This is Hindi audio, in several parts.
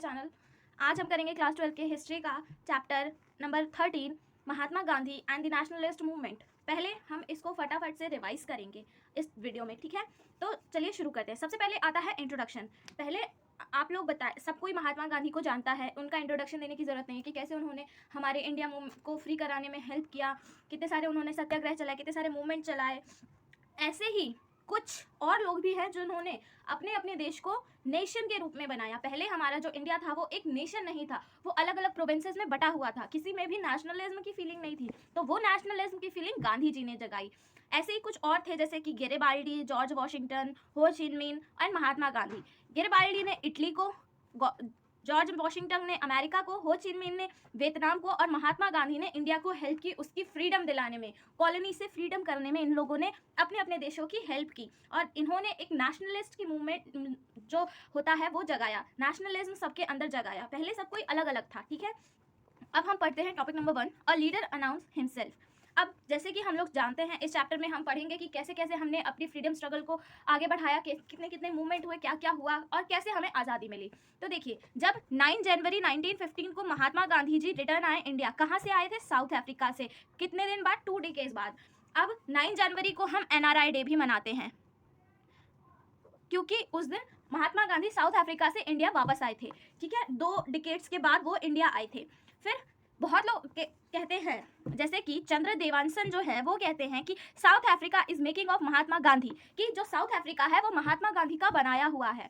चैनल। आज हम करेंगे क्लास 12 के हिस्ट्री का chapter number 13 Mahatma Gandhi and the nationalist movement. पहले हम इसको फटाफट से रिवाइज करेंगे इस वीडियो में, ठीक है। तो चलिए शुरू करते हैं। सबसे पहले आता है इंट्रोडक्शन। पहले आप लोग बताएं, सब कोई महात्मा गांधी को जानता है, उनका इंट्रोडक्शन देने की ज़रूरत नहीं है कि कैसे उन्होंने हमारे इंडिया को फ्री कराने में हेल्प किया, कितने सारे उन्होंने सत्याग्रह चलाए, कितने सारे मूवमेंट चलाए। ऐसे ही कुछ और लोग भी हैं जिन्होंने अपने अपने देश को नेशन के रूप में बनाया। पहले हमारा जो इंडिया था वो एक नेशन नहीं था, वो अलग अलग प्रोविंसेस में बटा हुआ था, किसी में भी नेशनलिज्म की फीलिंग नहीं थी। तो वो नेशनलिज्म की फीलिंग गांधी जी ने जगाई। ऐसे ही कुछ और थे जैसे कि गैरिबाल्डी, जॉर्ज वॉशिंगटन, हो चिन मिन और महात्मा गांधी। गैरिबाल्डी ने इटली को, जॉर्ज वॉशिंगटन ने अमेरिका को, हो चिन मिन ने वियतनाम को और महात्मा गांधी ने इंडिया को हेल्प की उसकी फ्रीडम दिलाने में, कॉलोनी से फ्रीडम करने में। इन लोगों ने अपने अपने देशों की हेल्प की और इन्होंने एक नेशनलिस्ट की मूवमेंट जो होता है वो जगाया, नेशनलिज्म सबके अंदर जगाया। पहले सब कोई अलग अलग था, ठीक है। अब हम पढ़ते हैं topic number 1, a leader announce himself. अब जैसे कि हम लोग जानते हैं, इस चैप्टर में हम पढ़ेंगे कि कैसे कैसे हमने अपनी फ्रीडम स्ट्रगल को आगे बढ़ाया, कितने कितने मूवमेंट हुए, क्या क्या हुआ और कैसे हमें आज़ादी मिली। तो देखिए, जब 9 जनवरी 1915 को महात्मा गांधी जी रिटर्न आए इंडिया, कहाँ से आए थे? साउथ अफ्रीका से। कितने दिन बाद? 2 डिकेड्स बाद। अब 9 जनवरी को हम NRI डे भी मनाते हैं क्योंकि उस दिन महात्मा गांधी साउथ अफ्रीका से इंडिया वापस आए थे, ठीक है। 2 डिकेड्स के बाद वो इंडिया आए थे। फिर बहुत लोग कहते हैं, जैसे कि चंद्र देवांसन जो है वो कहते हैं कि South Africa is making of Mahatma Gandhi, कि जो साउथ अफ्रीका है वो महात्मा गांधी का बनाया हुआ है।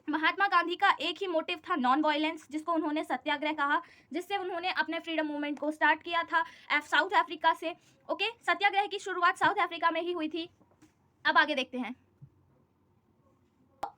महात्मा गांधी का एक ही मोटिव था, नॉन वायलेंस, जिसको उन्होंने सत्याग्रह कहा, जिससे उन्होंने अपने फ्रीडम मूवमेंट को स्टार्ट किया था साउथ अफ्रीका से। ओके, सत्याग्रह की शुरुआत साउथ अफ्रीका में ही हुई थी। अब आगे देखते हैं।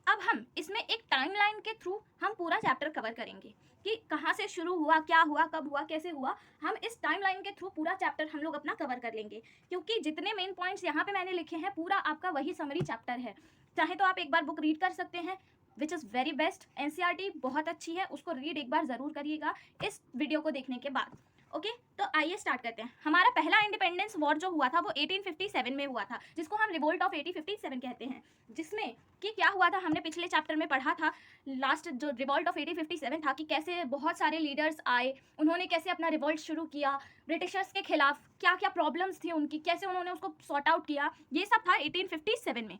अब हम इसमें एक टाइमलाइन के थ्रू हम पूरा चैप्टर कवर करेंगे कि कहाँ से शुरू हुआ, क्या हुआ, कब हुआ, कैसे हुआ। हम इस टाइमलाइन के थ्रू पूरा चैप्टर हम लोग अपना कवर कर लेंगे, क्योंकि जितने मेन पॉइंट्स यहाँ पे मैंने लिखे हैं पूरा आपका वही समरी चैप्टर है। चाहे तो आप एक बार बुक रीड कर सकते हैं, which is very best. NCERT बहुत अच्छी है, उसको रीड एक बार ज़रूर करिएगा इस वीडियो को देखने के बाद। ओके, तो आइए स्टार्ट करते हैं। हमारा पहला इंडिपेंडेंस वॉर जो हुआ था वो 1857 में हुआ था, जिसको हम रिवोल्ट ऑफ 1857 कहते हैं। जिसमें कि क्या हुआ था, हमने पिछले चैप्टर में पढ़ा था, लास्ट जो रिवोल्ट ऑफ 1857 था, कि कैसे बहुत सारे लीडर्स आए, उन्होंने कैसे अपना रिवोल्ट शुरू किया ब्रिटिशर्स के खिलाफ, क्या क्या प्रॉब्लम्स थी उनकी, कैसे उन्होंने उसको सॉर्ट आउट किया, ये सब था 1857 में।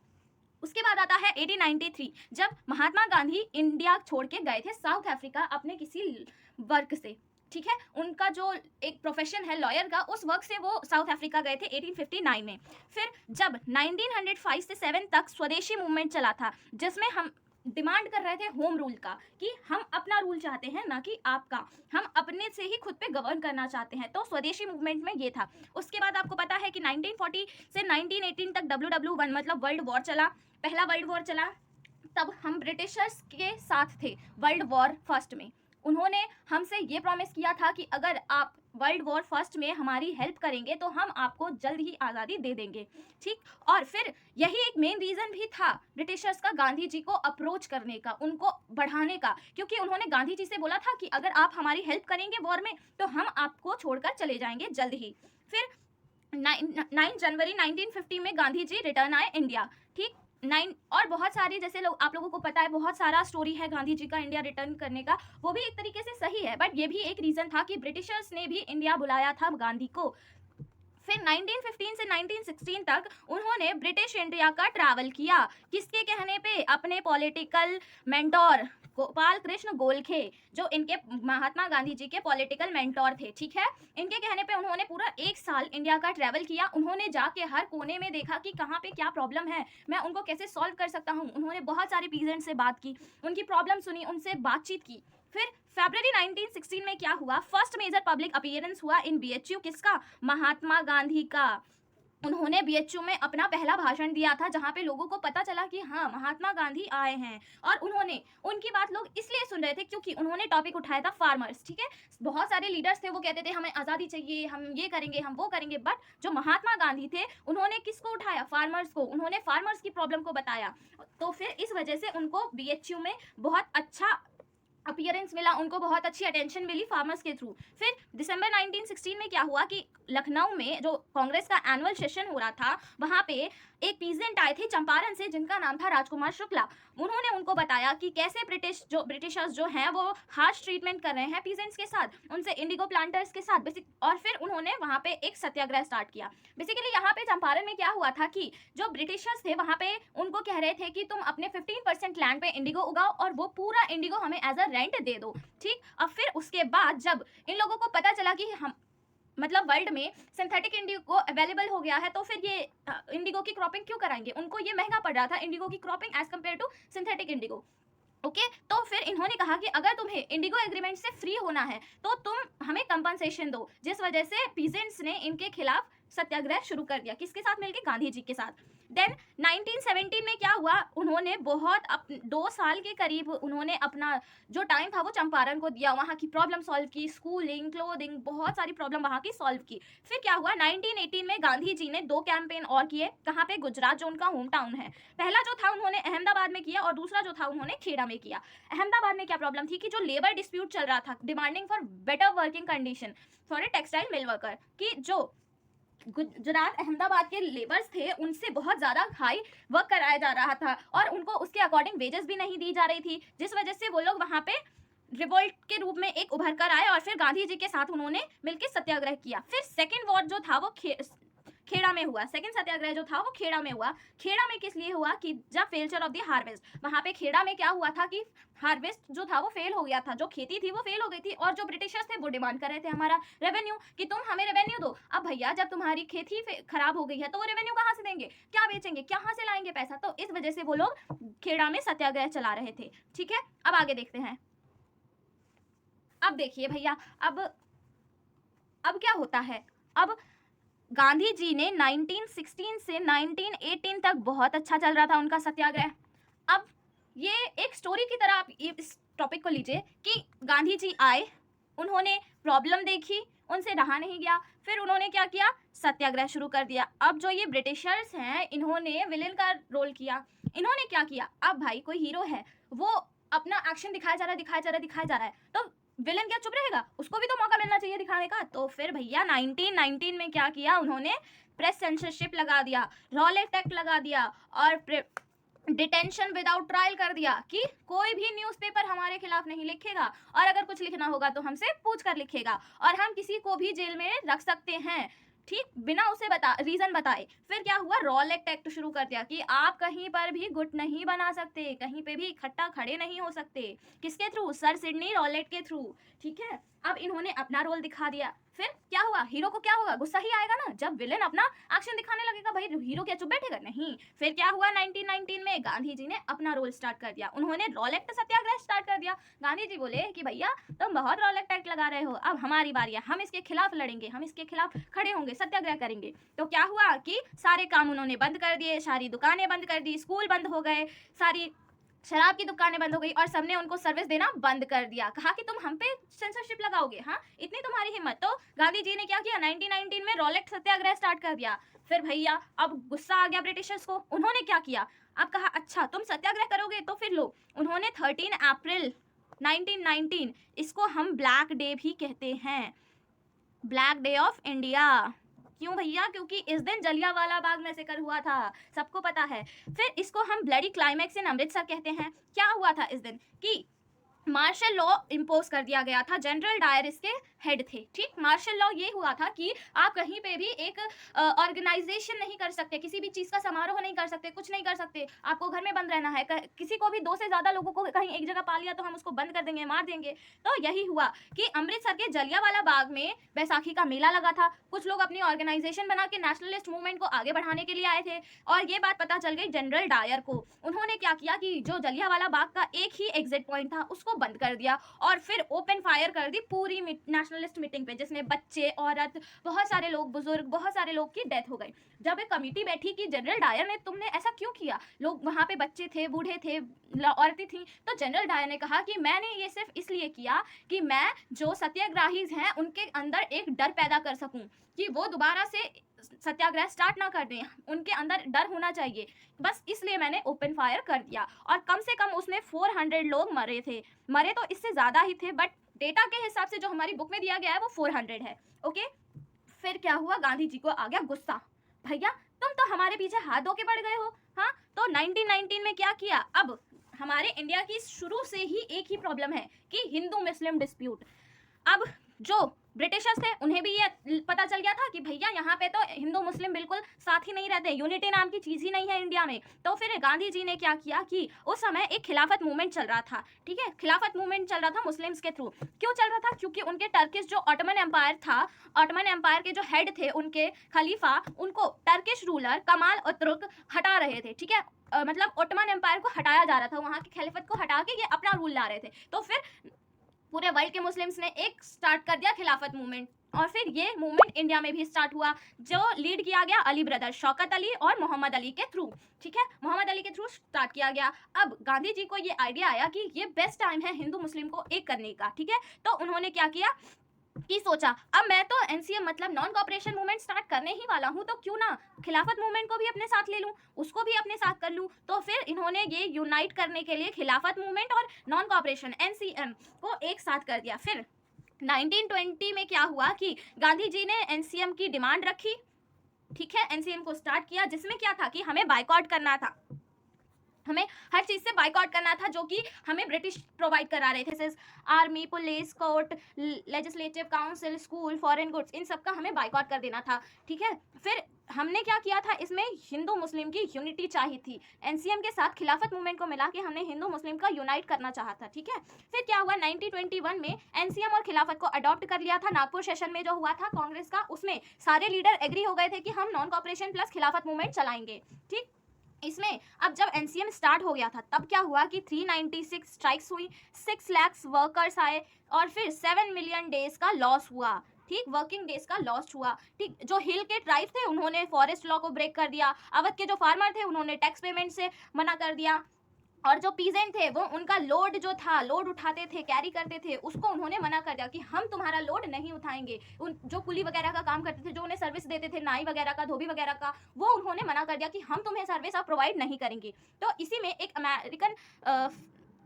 उसके बाद आता है 1893, जब महात्मा गांधी इंडिया छोड़ के गए थे साउथ अफ्रीका अपने किसी वर्क से, ठीक है। उनका जो एक प्रोफेशन है लॉयर का, उस वर्क से वो साउथ अफ्रीका गए थे 1859 में। फिर जब 1905 से 7 तक स्वदेशी मूवमेंट चला था, जिसमें हम डिमांड कर रहे थे होम रूल का, कि हम अपना रूल चाहते हैं ना कि आपका, हम अपने से ही खुद पे गवर्न करना चाहते हैं। तो स्वदेशी मूवमेंट में ये था। उसके बाद आपको पता है कि 1940 से 1918 तक WW1 मतलब वर्ल्ड वॉर चला, पहला वर्ल्ड वॉर चला। तब हम ब्रिटिशर्स के साथ थे वर्ल्ड वॉर फर्स्ट में। उन्होंने हमसे ये प्रॉमिस किया था कि अगर आप वर्ल्ड वॉर फर्स्ट में हमारी हेल्प करेंगे तो हम आपको जल्द ही आज़ादी दे देंगे, ठीक। और फिर यही एक मेन रीज़न भी था ब्रिटिशर्स का गांधी जी को अप्रोच करने का, उनको बढ़ाने का, क्योंकि उन्होंने गांधी जी से बोला था कि अगर आप हमारी हेल्प करेंगे वॉर में तो हम आपको छोड़कर चले जाएंगे जल्द ही। फिर 9 जनवरी 1950 में गांधी जी रिटर्न आए इंडिया, ठीक। 9 और बहुत सारी, जैसे लोग आप लोगों को पता है, बहुत सारा स्टोरी है गांधी जी का इंडिया रिटर्न करने का, वो भी एक तरीके से सही है, बट ये भी एक रीज़न था कि ब्रिटिशर्स ने भी इंडिया बुलाया था गांधी को। फिर 1915 से 1916 तक उन्होंने ब्रिटिश इंडिया का ट्रैवल किया, किसके कहने पे? अपने पॉलिटिकल मेंटोर गोपाल कृष्ण गोखले, जो इनके महात्मा गांधी जी के पॉलिटिकल मेंटोर थे, ठीक है। इनके कहने पे उन्होंने पूरा 1 साल इंडिया का ट्रैवल किया। उन्होंने जाके हर कोने में देखा कि कहाँ पे क्या प्रॉब्लम है, मैं उनको कैसे सॉल्व कर सकता हूँ। उन्होंने बहुत सारे पीजेंट से बात की, उनकी प्रॉब्लम सुनी, उनसे बातचीत की। फिर फरवरी 1916 में क्या हुआ? फर्स्ट मेजर पब्लिक अपीयरेंस हुआ इन BHU, किसका? महात्मा गांधी का। उन्होंने BHU में अपना पहला भाषण दिया था, जहाँ पे लोगों को पता चला कि हाँ, महात्मा गांधी आए हैं। और उन्होंने, उनकी बात लोग इसलिए सुन रहे थे क्योंकि उन्होंने टॉपिक उठाया था फार्मर्स, ठीक है। बहुत सारे लीडर्स थे, वो कहते थे हमें आज़ादी चाहिए, हम ये करेंगे, हम वो करेंगे, बट जो महात्मा गांधी थे उन्होंने किसको उठाया? फार्मर्स को। उन्होंने फार्मर्स की प्रॉब्लम को बताया। तो फिर इस वजह से उनको BHU में बहुत अच्छा अपीयरेंस मिला, उनको बहुत अच्छी अटेंशन मिली फार्मर्स के थ्रू। फिर दिसंबर 1916 में क्या हुआ कि लखनऊ में जो कांग्रेस का एनुअल सेशन हो रहा था, वहाँ पे एक पीजेंट आए थे चंपारण से जिनका नाम था राजकुमार शुक्ला। उन्होंने उनको बताया कि कैसे ब्रिटिशर्स जो हैं वो हार्श ट्रीटमेंट कर रहे हैं पीजेंट्स के साथ, उनसे इंडिगो प्लांटर्स के साथ बेसिक। और फिर उन्होंने वहाँ पे एक सत्याग्रह स्टार्ट किया। बेसिकली यहाँ पे चंपारण में क्या हुआ था कि जो ब्रिटिशर्स थे वहाँ पे उनको कह रहे थे कि तुम अपने 15% लैंड पे इंडिगो उगाओ और वो पूरा इंडिगो हमें एज अ रेंट दे दो, ठीक। अब फिर उसके बाद जब इन लोगों को पता चला कि हम मतलब वर्ल्ड में सिंथेटिक इंडिगो अवेलेबल हो गया है, तो फिर ये इंडिगो की क्रॉपिंग क्यों कराएंगे, उनको ये महंगा पड़ रहा था इंडिगो की cropping as compare to synthetic indigo. Okay तो फिर इन्होंने कहा कि अगर तुम्हें इंडिगो एग्रीमेंट से फ्री होना है तो तुम हमें कंपनसेशन दो, जिस वजह से पीजेंट्स ने इनके खिलाफ सत्याग्रह शुरू कर दिया। किसके साथ मिलके? गांधी जी के साथ। देन 1917 में क्या हुआ, उन्होंने बहुत 2 साल के करीब उन्होंने अपना जो टाइम था वो चंपारण को दिया, वहाँ की प्रॉब्लम सॉल्व की, स्कूलिंग, क्लोथिंग, बहुत सारी प्रॉब्लम वहाँ की सॉल्व की। फिर क्या हुआ, 1918 में गांधी जी ने 2 कैंपेन और किए। कहाँ पे? गुजरात, जो उनका होम टाउन है। पहला जो था उन्होंने अहमदाबाद में किया और दूसरा जो था उन्होंने खेड़ा में किया। अहमदाबाद में क्या प्रॉब्लम थी कि जो लेबर डिस्प्यूट चल रहा था, demanding for better working condition for a textile mill worker, कि जो गुजरात अहमदाबाद के लेबर्स थे उनसे बहुत ज़्यादा हाई वर्क कराया जा रहा था और उनको उसके अकॉर्डिंग वेजेस भी नहीं दी जा रही थी, जिस वजह से वो लोग वहाँ पे रिवोल्ट के रूप में एक उभर कर आए और फिर गांधी जी के साथ उन्होंने मिलकर सत्याग्रह किया। फिर सेकेंड वॉर जो था वो खेड़ा में हुआ। सेकंड सत्याग्रह जो था वो खेड़ा में हुआ। खेड़ा में किस लिए हुआ कि जब फेल्चर ऑफ द हार्वेस्ट, वहां पे खेड़ा में क्या हुआ था कि हार्वेस्ट जो था वो फेल हो गया था, जो खेती थी वो फेल हो गई थी और जो ब्रिटिशर्स थे वो डिमांड कर रहे थे हमारा रेवेन्यू, कि तुम हमें रेवेन्यू दो। अब भैया जब तुम्हारी खेती खराब हो गई है तो वो रेवेन्यू कहाँ से देंगे, क्या बेचेंगे, कहाँ से लाएंगे पैसा? तो इस वजह से वो लोग खेड़ा में सत्याग्रह चला रहे थे। ठीक है, अब आगे देखते हैं। अब देखिए भैया, अब क्या होता है। अब गांधी जी ने 1916 से 1918 तक बहुत अच्छा चल रहा था उनका सत्याग्रह। अब ये एक स्टोरी की तरह आप इस टॉपिक को लीजिए कि गांधी जी आए, उन्होंने प्रॉब्लम देखी, उनसे रहा नहीं गया, फिर उन्होंने क्या किया, सत्याग्रह शुरू कर दिया। अब जो ये ब्रिटिशर्स हैं इन्होंने विलेन का रोल किया। इन्होंने क्या किया, अब भाई कोई हीरो है, वो अपना एक्शन दिखाया जा रहा है, तो विलन क्या चुप रहेगा? उसको भी तो मौका मिलना चाहिए दिखाने का। तो फिर भैया 1919 में क्या किया उन्होंने, प्रेस सेंसरशिप लगा दिया, रॉलेट एक्ट लगा दिया और डिटेंशन विदाउट ट्रायल कर दिया कि कोई भी न्यूज़पेपर हमारे खिलाफ नहीं लिखेगा और अगर कुछ लिखना होगा तो हमसे पूछ कर लिखेगा और हम किसी को भी जेल में रख सकते हैं, ठीक, बिना उसे रीजन बताए। फिर क्या हुआ, रॉलेट एक्ट शुरू कर दिया कि आप कहीं पर भी गुट नहीं बना सकते, कहीं पे भी इकट्ठा खड़े नहीं हो सकते। किसके थ्रू? सर सिडनी रॉलेट के थ्रू। ठीक है, अब इन्होंने अपना रोल दिखा दिया। फिर क्या हुआ, हीरो को क्या होगा, गुस्सा ही आएगा ना जब विलेन अपना एक्शन दिखाने लगेगा। भाई हीरो क्या चुप बैठेगा? नहीं। फिर क्या हुआ, 1919 में गांधी जी ने अपना रोल स्टार्ट कर दिया, उन्होंने रॉलेट सत्याग्रह स्टार्ट कर दिया। गांधी जी बोले कि भैया तुम बहुत रॉलेट एक्ट लगा रहे हो, अब हमारी बारी है, हम इसके खिलाफ लड़ेंगे, हम इसके खिलाफ खड़े होंगे, सत्याग्रह करेंगे। तो क्या हुआ कि सारे काम उन्होंने बंद कर दिए, सारी दुकानें बंद कर दी, स्कूल बंद हो गए, सारी शराब की दुकानें बंद हो गई और सबने उनको सर्विस देना बंद कर दिया। कहा कि तुम हम पे सेंसरशिप लगाओगे, हाँ इतनी तुम्हारी हिम्मत। तो गांधी जी ने क्या किया, 1919 में रॉलेट सत्याग्रह स्टार्ट कर दिया। फिर भैया अब गुस्सा आ गया ब्रिटिशर्स को, उन्होंने क्या किया, अब कहा अच्छा तुम सत्याग्रह करोगे तो फिर लो। उन्होंने 13 अप्रैल 1919, इसको हम ब्लैक डे भी कहते हैं, ब्लैक डे ऑफ इंडिया। क्यों भैया? क्योंकि इस दिन जलियांवाला बाग मैसेकर हुआ था, सबको पता है। फिर इसको हम ब्लडी क्लाइमैक्स इन अमृतसर कहते हैं। क्या हुआ था इस दिन कि मार्शल लॉ इम्पोज कर दिया गया था, जनरल डायर इसके हेड थे, ठीक। मार्शल लॉ ये हुआ था कि आप कहीं पे भी एक ऑर्गेनाइजेशन नहीं कर सकते, किसी भी चीज़ का समारोह नहीं कर सकते, कुछ नहीं कर सकते, आपको घर में बंद रहना है। किसी को भी 2 से ज़्यादा लोगों को कहीं एक जगह पा लिया तो हम उसको बंद कर देंगे, मार देंगे। तो यही हुआ कि अमृतसर के जलियांवाला बाग में बैसाखी का मेला लगा था। कुछ लोग अपनी ऑर्गेनाइजेशन बना के नेशनलिस्ट मूवमेंट को आगे बढ़ाने के लिए आए थे और ये बात पता चल गई जनरल डायर को। उन्होंने क्या किया कि जो जलियांवाला बाग का एक ही एग्जिट पॉइंट था उसको बंद कर दिया और फिर ओपन फायर कर दी पूरी नेशनलिस्ट मीटिंग पे, जिसमें बच्चे, औरत, बहुत सारे लोग, बुजुर्ग, बहुत सारे लोग की डेथ हो गई। जब एक कमेटी बैठी कि जनरल डायर ने तुमने ऐसा क्यों किया, लोग वहां पे बच्चे थे, बूढ़े थे, औरतें थी, तो जनरल डायर ने कहा कि मैंने ये सिर्फ इसलिए किया कि मैं जो सत्याग्रही हैं उनके अंदर एक डर पैदा कर सकूं कि वो दोबारा से सत्याग्रह स्टार्ट ना कर दें, उनके अंदर डर होना चाहिए, बस इसलिए मैंने ओपन फायर कर दिया। और कम से कम उसमें 400 लोग मरे थे, मरे तो इससे ज़्यादा ही थे बट डेटा के हिसाब से जो हमारी बुक में दिया गया है वो 400 है। ओके, फिर क्या हुआ, गांधी जी को आ गया गुस्सा, भैया तुम तो हमारे पीछे हाथ धो के पड़ गए हो। हाँ, तो 1919 में क्या किया, अब हमारे इंडिया की शुरू से ही एक ही प्रॉब्लम है कि हिंदू मुस्लिम डिस्प्यूट। अब जो ब्रिटिशर्स थे उन्हें भी ये पता चल गया था कि भैया यहाँ पे तो हिंदू मुस्लिम बिल्कुल साथ ही नहीं रहते, यूनिटी नाम की चीज़ ही नहीं है इंडिया में। तो फिर गांधी जी ने क्या किया कि उस समय एक खिलाफत मूवमेंट चल रहा था, ठीक है, खिलाफत मूवमेंट चल रहा था मुस्लिम्स के थ्रू। क्यों चल रहा था? क्योंकि उनके टर्किश जो ऑटोमन एम्पायर था, ऑटोमन एम्पायर के जो हेड थे, उनके खलीफा, उनको टर्किश रूलर कमाल अतुर्क हटा रहे थे, ठीक है। मतलब ऑटोमन एम्पायर को हटाया जा रहा था, वहाँ के खिलाफत को हटा के ये अपना रूल ला रहे थे। तो फिर पूरे वर्ल्ड के मुस्लिम्स ने एक स्टार्ट कर दिया खिलाफत मूवमेंट, और फिर ये मूवमेंट इंडिया में भी स्टार्ट हुआ, जो लीड किया गया अली ब्रदर्स, शौकत अली और मोहम्मद अली के थ्रू, ठीक है, मोहम्मद अली के थ्रू स्टार्ट किया गया। अब गांधी जी को ये आइडिया आया कि ये बेस्ट टाइम है हिंदू मुस्लिम को एक करने का, ठीक है। तो उन्होंने क्या किया कि सोचा, अब मैं तो एनसीएम मतलब नॉन कॉपरेशन मूवमेंट स्टार्ट करने ही वाला हूँ, तो क्यों ना खिलाफत मूवमेंट को भी अपने साथ ले लूँ, उसको भी अपने साथ कर लूँ। तो फिर इन्होंने ये यूनाइट करने के लिए खिलाफत मूवमेंट और नॉन कॉपरेशन एनसीएम को एक साथ कर दिया। फिर 1920 में क्या हुआ कि गांधी जी ने एनसीएम की डिमांड रखी, ठीक है, एनसीएम को स्टार्ट किया, जिसमें क्या था कि हमें बाइकआउट करना था, हमें हर चीज़ से बाइकआउट करना था जो कि हमें ब्रिटिश प्रोवाइड करा रहे थे, army, police, court, legislative council, school, foreign goods, इन सब का हमें बाइकआउट कर देना था, ठीक है। फिर हमने क्या किया था, इसमें हिंदू मुस्लिम की यूनिटी चाहिए थी, एनसीएम के साथ खिलाफत मूवमेंट को मिला के हमने हिंदू मुस्लिम का यूनाइट करना चाहा था, ठीक है। फिर क्या हुआ, 1921 में एनसीएम और खिलाफत को अडॉप्ट कर लिया था। नागपुर सेशन में जो हुआ था कांग्रेस का, उसमें सारे लीडर एग्री हो गए थे कि हम नॉन कॉपरेशन प्लस खिलाफत मूवमेंट चलाएंगे, ठीक। इसमें अब जब एनसीएम स्टार्ट हो गया था, तब क्या हुआ कि 396 स्ट्राइक्स हुई, 6 लाख वर्कर्स आए, और फिर 7 मिलियन डेज का लॉस हुआ, ठीक, वर्किंग डेज का लॉस हुआ, ठीक। जो हिल के ट्राइब थे उन्होंने फॉरेस्ट लॉ को ब्रेक कर दिया, अवध के जो फार्मर थे उन्होंने टैक्स पेमेंट से मना कर दिया, और जो पीजेंट थे वो उनका लोड जो था, लोड उठाते थे, कैरी करते थे, उसको उन्होंने मना कर दिया कि हम तुम्हारा लोड नहीं उठाएंगे। उन जो कुली वगैरह का काम करते थे, जो उन्हें सर्विस देते थे, नाई वगैरह का, धोबी वगैरह का, वो उन्होंने मना कर दिया कि हम तुम्हें सर्विस अब प्रोवाइड नहीं करेंगे। तो इसी में एक अमेरिकन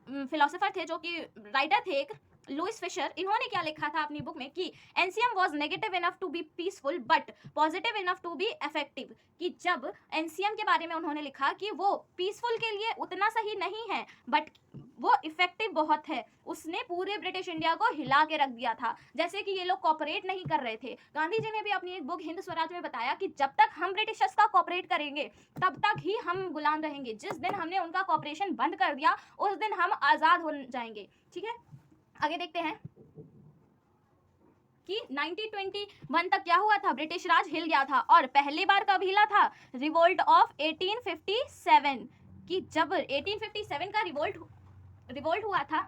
फिलोसोफर थे, जो कि राइटर थे एक, लुइस फिशर, इन्होंने क्या लिखा था अपनी बुक में कि NCM was negative enough to be peaceful but positive enough to be effective. कि जब एनसीएम के बारे में उन्होंने लिखा कि वो पीसफुल के लिए उतना सही नहीं है बट वो इफेक्टिव बहुत है, उसने पूरे ब्रिटिश इंडिया को हिला के रख दिया था। जैसे कि ये लोग कॉपरेट नहीं कर रहे थे, गांधी जी ने भी अपनी एक बुक हिंद स्वराज में बताया कि जब तक हम ब्रिटिशर्स का कॉपरेट करेंगे तब तक ही हम गुलाम रहेंगे, जिस दिन हमने उनका कॉपरेशन बंद कर दिया उस दिन हम आज़ाद हो जाएंगे, ठीक है। आगे देखते हैं कि 1921 तक क्या हुआ था, ब्रिटिश राज हिल गया था, और पहली बार कब हिला था, रिवोल्ट ऑफ 1857, कि जब 1857 का रिवोल्ट हुआ था,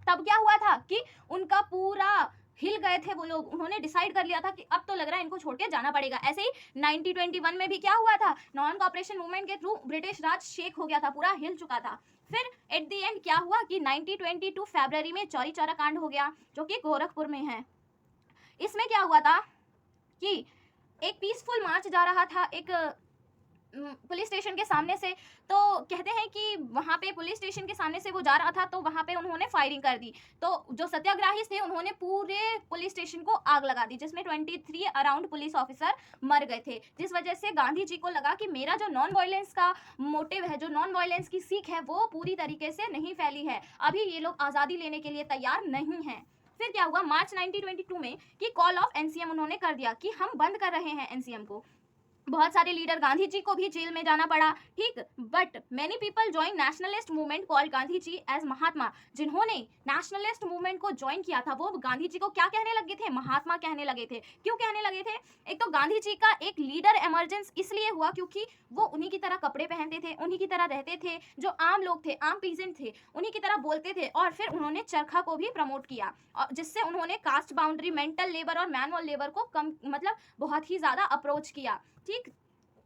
तब क्या हुआ था कि उनका पूरा हिल गए थे वो लोग, उन्होंने डिसाइड कर लिया था कि अब तो लग रहा है इनको छोड़ के जाना पड़ेगा। ऐसे ही 1921 में भी क्या हुआ था, नॉन कॉपरेशन मूवमेंट के थ्रू ब्रिटिश राज शेक हो गया था, पूरा हिल चुका था। फिर एट द एंड क्या हुआ कि 1922 फरवरी में चौरी चौरा कांड हो गया, जो कि गोरखपुर में है। इसमें क्या हुआ था कि एक पीसफुल मार्च जा रहा था एक पुलिस स्टेशन के सामने से, तो कहते हैं कि वहाँ पे पुलिस स्टेशन के सामने से वो जा रहा था, तो वहाँ पे उन्होंने फायरिंग कर दी, तो जो सत्याग्राही थे उन्होंने पूरे पुलिस स्टेशन को आग लगा दी, जिसमें 23 अराउंड पुलिस ऑफिसर मर गए थे। जिस वजह से गांधी जी को लगा कि मेरा जो नॉन वायलेंस का मोटिव है, जो नॉन वायलेंस की सीख है, वो पूरी तरीके से नहीं फैली है, अभी ये लोग आज़ादी लेने के लिए तैयार नहीं हैं। फिर क्या हुआ मार्च 1922 में कि कॉल ऑफ एनसीएम उन्होंने कर दिया कि हम बंद कर रहे हैं एनसीएम को। बहुत सारे लीडर, गांधी जी को भी जेल में जाना पड़ा, ठीक, but many people join nationalist movement called Gandhi ji as Mahatma. जिन्होंने नेशनलिस्ट मूवमेंट को ज्वाइन किया था वो गांधी जी को क्या कहने लगे थे, महात्मा कहने लगे थे। क्यों कहने लगे थे, एक तो गांधी जी का एक लीडर एमरजेंस इसलिए हुआ क्योंकि वो उन्हीं की तरह कपड़े पहनते थे, उन्हीं की तरह रहते थे, जो आम लोग थे, आम पीजेंट थे, उन्हीं की तरह बोलते थे। और फिर उन्होंने चरखा को भी प्रमोट किया, जिससे उन्होंने कास्ट बाउंड्री, मेंटल लेबर और मैनुअल लेबर को कम, मतलब बहुत ही ज़्यादा अप्रोच किया, ठीक।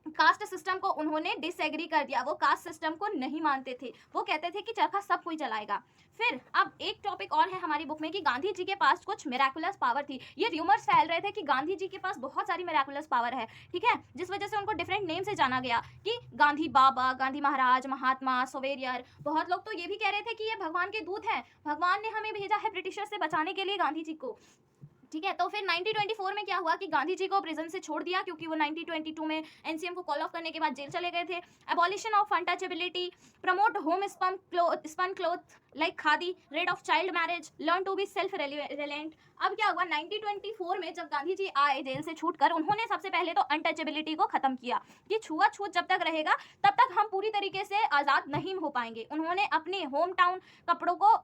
कास्ट सिस्टम को उन्होंने डिसएग्री कर दिया, वो कास्ट सिस्टम को नहीं मानते थे, वो कहते थे कि चरखा सब कोई चलाएगा। फिर अब एक टॉपिक और है हमारी बुक में कि गांधी जी के पास कुछ मिराकुलस पावर थी। ये र्यूमर्स फैल रहे थे कि गांधी जी के पास बहुत सारी मिराकुलस पावर है, ठीक है, जिस वजह से उनको डिफरेंट नेम से जाना गया कि गांधी बाबा, गांधी महाराज, महात्मा, सोवेरियर। बहुत लोग तो ये भी कह रहे थे कि ये भगवान के दूत हैं, भगवान ने हमें भेजा है ब्रिटिशर से बचाने के लिए गांधी जी को। ठीक है। तो फिर 1924 में क्या हुआ कि गांधी जी को प्रिजन से छोड़ दिया, क्योंकि वो 1922 में एनसीएम को कॉल ऑफ करने के बाद जेल चले गए थे। Abolition of untouchability, promote home spun cloth like khadi, rate of child marriage, learn to be self reliant. अब क्या हुआ 1924 में जब गांधी जी आए जेल से छूटकर, उन्होंने सबसे पहले तो अनटचेबिलिटी को खत्म किया कि छुआछूत जब तक रहेगा तब तक हम पूरी तरीके से आज़ाद नहीं हो पाएंगे। उन्होंने अपने होम टाउन कपड़ों को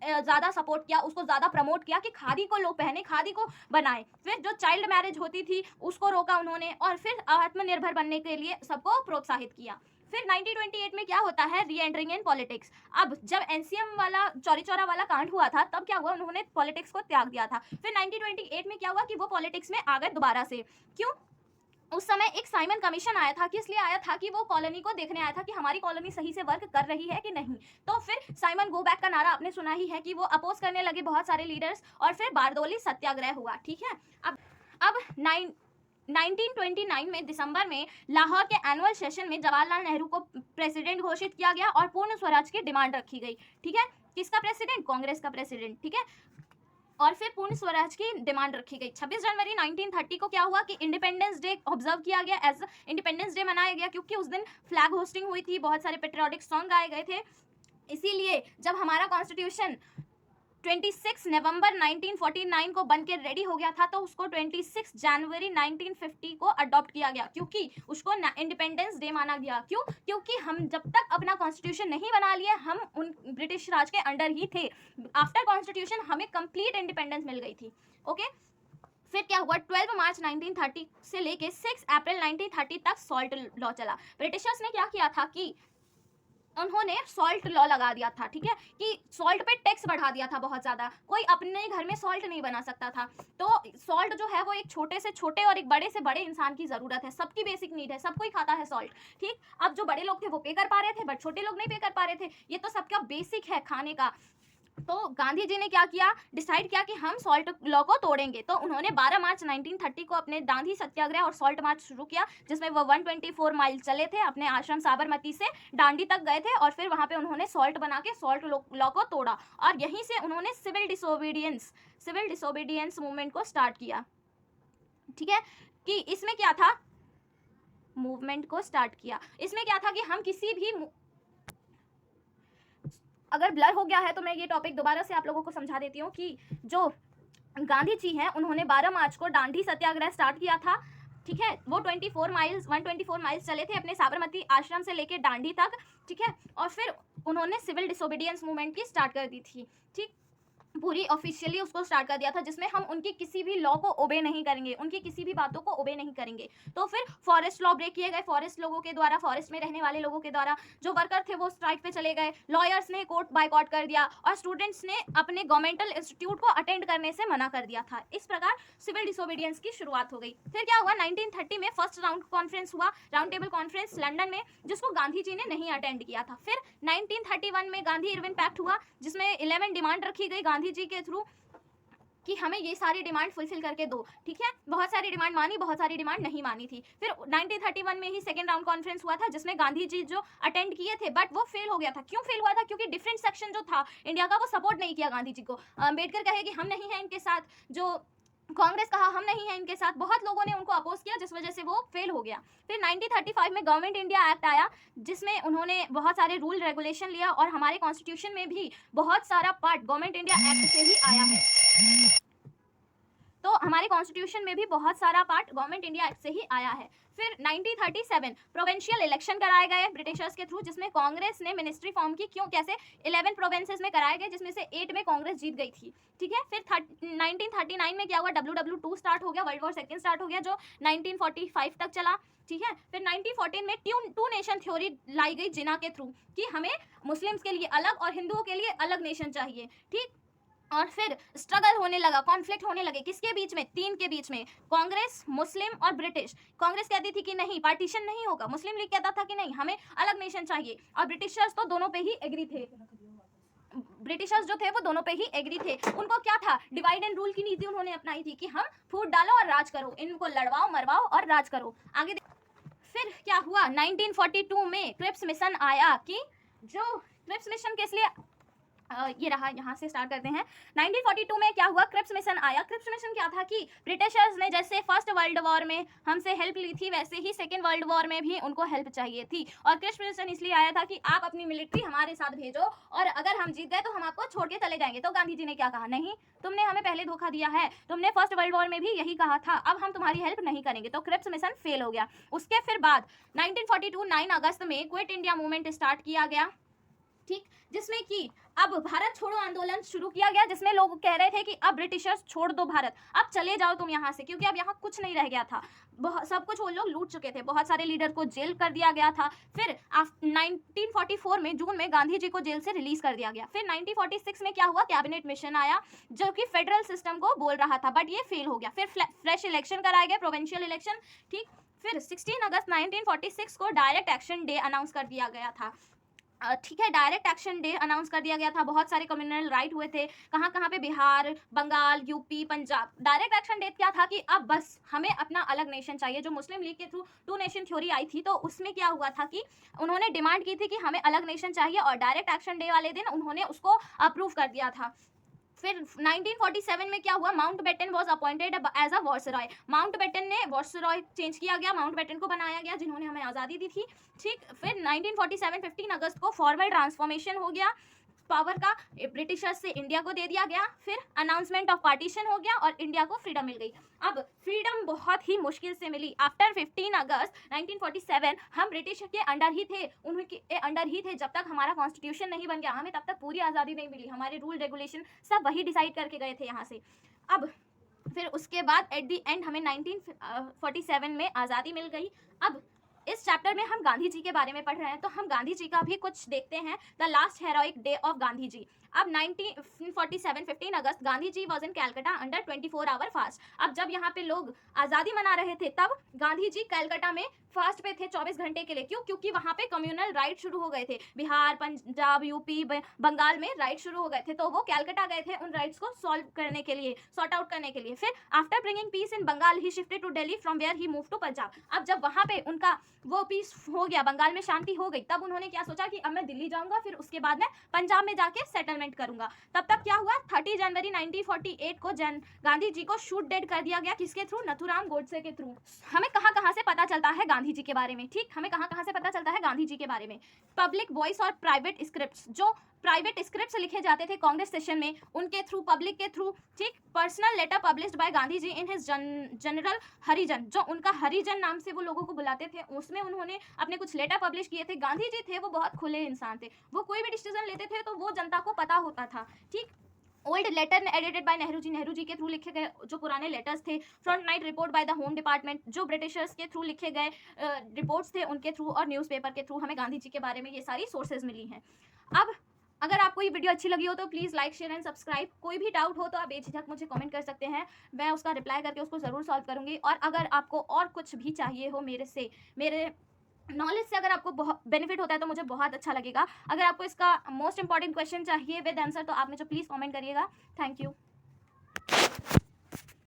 ज़्यादा सपोर्ट किया, उसको ज़्यादा प्रमोट किया कि खादी को लोग पहने, खादी को बनाए। फिर जो चाइल्ड मैरिज होती थी उसको रोका उन्होंने, और फिर आत्मनिर्भर बनने के लिए सबको प्रोत्साहित किया। फिर 1928 में क्या होता है, री एंटरिंग इन पॉलिटिक्स। अब जब एनसीएम वाला चौरी चौरा वाला कांड हुआ था तब क्या हुआ, उन्होंने पॉलिटिक्स को त्याग दिया था। फिर 1928 में क्या हुआ कि वो पॉलिटिक्स में आ गए दोबारा से। क्यों? उस समय एक साइमन कमीशन आया था, किस लिए आया था कि वो कॉलोनी को देखने आया था कि हमारी कॉलोनी सही से वर्क कर रही है कि नहीं। तो फिर साइमन गो बैक का नारा आपने सुना ही है कि वो अपोज करने लगे बहुत सारे लीडर्स, और फिर बारदोली सत्याग्रह हुआ। ठीक है। अब 1929 में दिसंबर में लाहौर के एनुअल सेशन में जवाहरलाल नेहरू को प्रेसिडेंट घोषित किया गया और पूर्ण स्वराज की डिमांड रखी गई। ठीक है। किसका प्रेसिडेंट? कांग्रेस का प्रेसिडेंट। ठीक है। और फिर पूर्ण स्वराज की डिमांड रखी गई। 26 जनवरी 1930 को क्या हुआ कि इंडिपेंडेंस डे ऑब्जर्व किया गया, एज इंडिपेंडेंस डे मनाया गया, क्योंकि उस दिन फ्लैग होस्टिंग हुई थी, बहुत सारे पेट्रियोटिक सॉन्ग गाए गए थे। इसीलिए जब हमारा कॉन्स्टिट्यूशन 26 नवंबर 1949 को बन के रेडी हो गया था, तो उसको 26 जनवरी 1950 को अडॉप्ट किया गया, क्योंकि उसको इंडिपेंडेंस डे माना गया। क्यों? क्योंकि हम जब तक अपना कॉन्स्टिट्यूशन नहीं बना लिए, हम उन ब्रिटिश राज के अंडर ही थे। आफ्टर कॉन्स्टिट्यूशन हमें कंप्लीट इंडिपेंडेंस मिल गई थी। ओके। फिर क्या हुआ, 12 मार्च 1930 से लेके 6 अप्रैल 1930 तक सॉल्ट लॉ चला। ब्रिटिशर्स ने क्या किया था कि उन्होंने सॉल्ट लॉ लगा दिया था। ठीक है, कि सॉल्ट पे टैक्स बढ़ा दिया था बहुत ज़्यादा, कोई अपने घर में सॉल्ट नहीं बना सकता था। तो सॉल्ट जो है वो एक छोटे से छोटे और एक बड़े से बड़े इंसान की ज़रूरत है, सबकी बेसिक नीड है, सब कोई खाता है सॉल्ट। ठीक। अब जो बड़े लोग थे वो पे कर पा रहे थे, बट छोटे लोग नहीं पे कर पा रहे थे। ये तो सबका बेसिक है खाने का। तो गांधी जी ने क्या किया, डिसाइड किया कि हम सॉल्ट लॉ को तोड़ेंगे। तो उन्होंने 12 मार्च 1930 को अपने दांडी सत्याग्रह और सॉल्ट मार्च शुरू किया, जिसमें वो 124 माइल चले थे, अपने आश्रम साबरमती से दांडी तक गए थे, और फिर वहां पे उन्होंने सॉल्ट बना के सॉल्ट लॉ को तोड़ा, और यहीं से उन्होंने सिविल डिसोबीडियंस मूवमेंट को स्टार्ट किया। ठीक है, कि इसमें क्या था, मूवमेंट को स्टार्ट किया। इसमें क्या था कि हम किसी भी, अगर ब्लर हो गया है तो मैं ये टॉपिक दोबारा से आप लोगों को समझा देती हूँ कि जो गांधी जी हैं उन्होंने 12 मार्च को दांडी सत्याग्रह स्टार्ट किया था। ठीक है, वो 124 माइल्स चले थे अपने साबरमती आश्रम से लेके दांडी तक। ठीक है, और फिर उन्होंने सिविल डिसोबीडियंस मूवमेंट की स्टार्ट कर दी थी। ठीक, पूरी ऑफिशियली उसको स्टार्ट कर दिया था, जिसमें हम उनकी किसी भी लॉ को ओबे नहीं करेंगे, उनकी किसी भी बातों को ओबे नहीं करेंगे। तो फिर फॉरेस्ट लॉ ब्रेक किए गए, फॉरेस्ट लोगों के द्वारा, फॉरेस्ट में रहने वाले लोगों के द्वारा। जो वर्कर थे वो स्ट्राइक पे चले गए, लॉयर्स ने कोर्ट बायकॉट कर दिया, और स्टूडेंट्स ने अपने गवर्नमेंटल इंस्टीट्यूट को अटेंड करने से मना कर दिया था। इस प्रकार सिविल डिसोबीडियंस की शुरुआत हो गई। फिर क्या हुआ, 1930 में फर्स्ट राउंड कॉन्फ्रेंस हुआ, राउंड टेबल कॉन्फ्रेंस लंदन में, जिसको गांधी जी ने नहीं अटेंड किया था। फिर 1931 में गांधी इरविन पैक्ट हुआ, जिसमें 11 डिमांड रखी गई गांधी जी के थ्रू कि हमें ये सारी डिमांड फुलफिल करके दो। ठीक है, बहुत सारी डिमांड मानी, बहुत सारी डिमांड नहीं मानी थी। फिर 1931 में ही सेकेंड राउंड कॉन्फ्रेंस हुआ था, जिसमें गांधी जी जो अटेंड किए थे, बट वो फेल हो गया था। क्यों फेल हुआ था? क्योंकि डिफरेंट सेक्शन जो था इंडिया का वो सपोर्ट नहीं किया गांधी जी को। अम्बेडकर कहे कि हम नहीं हैं इनके साथ, जो कांग्रेस कहा हम नहीं है इनके साथ, बहुत लोगों ने उनको अपोज किया, जिस वजह से वो फेल हो गया। फिर 1935 में गवर्नमेंट इंडिया एक्ट आया, जिसमें उन्होंने बहुत सारे रूल रेगुलेशन लिया, और हमारे कॉन्स्टिट्यूशन में भी बहुत सारा पार्ट गवर्नमेंट इंडिया एक्ट से ही आया है। तो हमारे कॉन्स्टिट्यूशन में भी बहुत सारा पार्ट गवर्नमेंट इंडिया एक्ट से ही आया है। फिर 1937 प्रोविंशियल इलेक्शन कराए गए ब्रिटिशर्स के थ्रू, जिसमें कांग्रेस ने मिनिस्ट्री फॉर्म की। क्यों, कैसे? 11 प्रोविंसेस में कराए गए, जिसमें से 8 में कांग्रेस जीत गई थी। ठीक है, फिर 1939 में क्या हुआ, WW2 स्टार्ट हो गया, वर्ल्ड वॉर सेकेंड स्टार्ट हो गया, जो 1945 तक चला। ठीक है, फिर 1914 में टू नेशन थ्योरी लाई गई जिन्ना के थ्रू, कि हमें मुस्लिम्स के लिए अलग और हिंदुओं के लिए अलग नेशन चाहिए। ठीक, और फिर स्ट्रगल होने लगा, कॉन्फ्लिक्ट होने लगे, किसके बीच में? 3 के बीच में, कांग्रेस, मुस्लिम और ब्रिटिश। कांग्रेस कहती थी कि नहीं, पार्टीशन नहीं होगा, मुस्लिम लीग कहता था कि नहीं, हमें अलग नेशन चाहिए, और ब्रिटिशर्स तो दोनों पे ही एग्री थे। ब्रिटिशर्स जो थे वो दोनों पे ही एग्री थे। उनको क्या था, डिवाइड एंड रूल की नीति उन्होंने अपनाई थी, कि हम फूट डालो और राज करो, इनको लड़वाओ मरवाओ और राज करो। आगे फिर क्या हुआ, 1942 में क्रिप्स मिशन आया, कि जो क्रिप्स मिशन किस लिए ये रहा, यहाँ से स्टार्ट करते हैं। 1942 में क्या हुआ, क्रिप्स मिशन आया। क्रिप्स मिशन क्या था कि ब्रिटिशर्स ने जैसे फर्स्ट वर्ल्ड वॉर में हमसे हेल्प ली थी, वैसे ही सेकेंड वर्ल्ड वॉर में भी उनको हेल्प चाहिए थी। और क्रिप्स मिशन इसलिए आया था कि आप अपनी मिलिट्री हमारे साथ भेजो और अगर हम जीत गए तो हम आपको छोड़ के चले जाएंगे। तो गांधी जी ने क्या कहा, नहीं, तुमने हमें पहले धोखा दिया है, तुमने फर्स्ट वर्ल्ड वॉर में भी यही कहा था, अब हम तुम्हारी हेल्प नहीं करेंगे। तो क्रिप्स मिशन फेल हो गया। उसके फिर बाद 1942 9 अगस्त में क्विट इंडिया मूवमेंट स्टार्ट किया गया, ठीक, जिसमें कि अब भारत छोड़ो आंदोलन शुरू किया गया, जिसमें लोग कह रहे थे कि अब ब्रिटिशर्स छोड़ दो भारत, अब चले जाओ तुम यहाँ से, क्योंकि अब यहाँ कुछ नहीं रह गया था, सब कुछ वो लोग लूट चुके थे, बहुत सारे लीडर को जेल कर दिया गया था। फिर 1944 में जून में गांधी जी को जेल से रिलीज कर दिया गया। फिर 1946 में क्या हुआ, कैबिनेट मिशन आया जो कि फेडरल सिस्टम को बोल रहा था, बट ये फेल हो गया। फिर फ्रेश इलेक्शन कराया गया, प्रोविंशियल इलेक्शन, ठीक। फिर 16 अगस्त 1946 को डायरेक्ट एक्शन डे अनाउंस कर दिया गया था, ठीक है, डायरेक्ट एक्शन डे अनाउंस कर दिया गया था। बहुत सारे कम्युनल राइट हुए थे, कहाँ कहाँ पे, Bihar, Bengal, UP, Punjab. Direct action day क्या था कि अब बस हमें अपना अलग नेशन चाहिए। जो मुस्लिम लीग के थ्रू टू नेशन थ्योरी आई थी, तो उसमें क्या हुआ था कि उन्होंने डिमांड की थी कि हमें अलग नेशन चाहिए, और डायरेक्ट एक्शन डे वाले दिन उन्होंने उसको अप्रूव कर दिया था। फिर 1947 में क्या हुआ, Mountbatten was appointed as a viceroy. Mountbatten ने वायसरॉय चेंज किया गया, माउंट बेटन को बनाया गया जिन्होंने हमें आज़ादी दी थी, ठीक। फिर 1947 15 अगस्त को फॉर्मल ट्रांसफॉर्मेशन हो गया पावर का, ब्रिटिशर्स से इंडिया को दे दिया गया। फिर अनाउंसमेंट ऑफ पार्टीशन हो गया और इंडिया को फ्रीडम मिल गई। अब फ्रीडम बहुत ही मुश्किल से मिली। आफ्टर 15 अगस्त 1947 हम ब्रिटिश के अंडर ही थे, उनके अंडर ही थे, जब तक हमारा कॉन्स्टिट्यूशन नहीं बन गया हमें तब तक पूरी आज़ादी नहीं मिली। हमारे रूल रेगुलेशन सब वही डिसाइड करके गए थे यहाँ से। अब फिर उसके बाद एट दी एंड हमें 1947 में आज़ादी मिल गई। अब इस चैप्टर में हम गांधी जी के बारे में पढ़ रहे हैं, तो हम गांधी जी का भी कुछ देखते हैं। The last heroic day of Gandhi ji. अब 1947 15 अगस्त Gandhi ji was in Calcutta under 24 hour fast. अब जब यहाँ पे लोग आज़ादी मना रहे थे, तब गांधी जी कैलकाटा में फास्ट पे थे 24 घंटे के लिए। क्यों? क्योंकि वहाँ पे कम्युनल राइट शुरू हो गए थे, बिहार, पंजाब, यूपी, बंगाल में राइट शुरू हो गए थे, तो वो कैलकाटा गए थे उन राइट्स को सॉल्व करने के लिए, सॉर्ट आउट करने के लिए। फिर after bringing peace in Bengal he shifted to Delhi, from where he move to Punjab. अब जब वहाँ पे उनका वो पीस हो गया, बंगाल में शांति हो गई, तब उन्होंने क्या सोचा कि अब मैं दिल्ली जाऊंगा, फिर उसके बाद मैं पंजाब में जाके सेटलमेंट करूंगा। तब तक क्या हुआ, 30 जनवरी 1948 को गांधी जी को शूट डेड कर दिया गया। किसके थ्रू? नथुराम गोडसे के थ्रू। हमें कहाँ कहाँ से पता चलता है गांधी जी के बारे में, ठीक, हमें कहाँ कहाँ से पता चलता है गांधी जी के बारे में। पब्लिक वॉइस और प्राइवेट स्क्रिप्ट्स, जो प्राइवेट स्क्रिप्ट्स लिखे जाते थे कांग्रेस सेशन में, उनके थ्रू, पब्लिक के थ्रू, ठीक। Personal letter published by Gandhi ji in his journal Harijan, जो उनका हरिजन नाम से वो लोगों को बुलाते थे, उसमें उन्होंने अपने कुछ लेटर पब्लिश किए थे। गांधी जी थे वो बहुत खुले इंसान थे, वो कोई भी डिसीजन लेते थे तो वो जनता को पता होता था, ठीक। Old letter edited by Nehru ji के थ्रू लिखे गए जो पुराने लेटर्स थे। Fortnightly report by the home department, जो ब्रिटिशर्स के थ्रू लिखे गए रिपोर्ट्स थे उनके थ्रू, और न्यूज़पेपर के थ्रू हमें गांधी जी के बारे में ये सारी सोर्सेज मिली हैं। अब अगर आपको ये वीडियो अच्छी लगी हो तो please like, share and subscribe. कोई भी डाउट हो तो आप बेझिझक मुझे कमेंट कर सकते हैं, मैं उसका रिप्लाई करके उसको ज़रूर सॉल्व करूँगी। और अगर आपको और कुछ भी चाहिए हो मेरे नॉलेज से, अगर आपको बहुत बेनिफिट होता है तो मुझे बहुत अच्छा लगेगा। अगर आपको इसका मोस्ट इंपॉर्टेंट क्वेश्चन चाहिए विद आंसर, तो आप मुझे प्लीज़ कमेंट करिएगा। Thank you.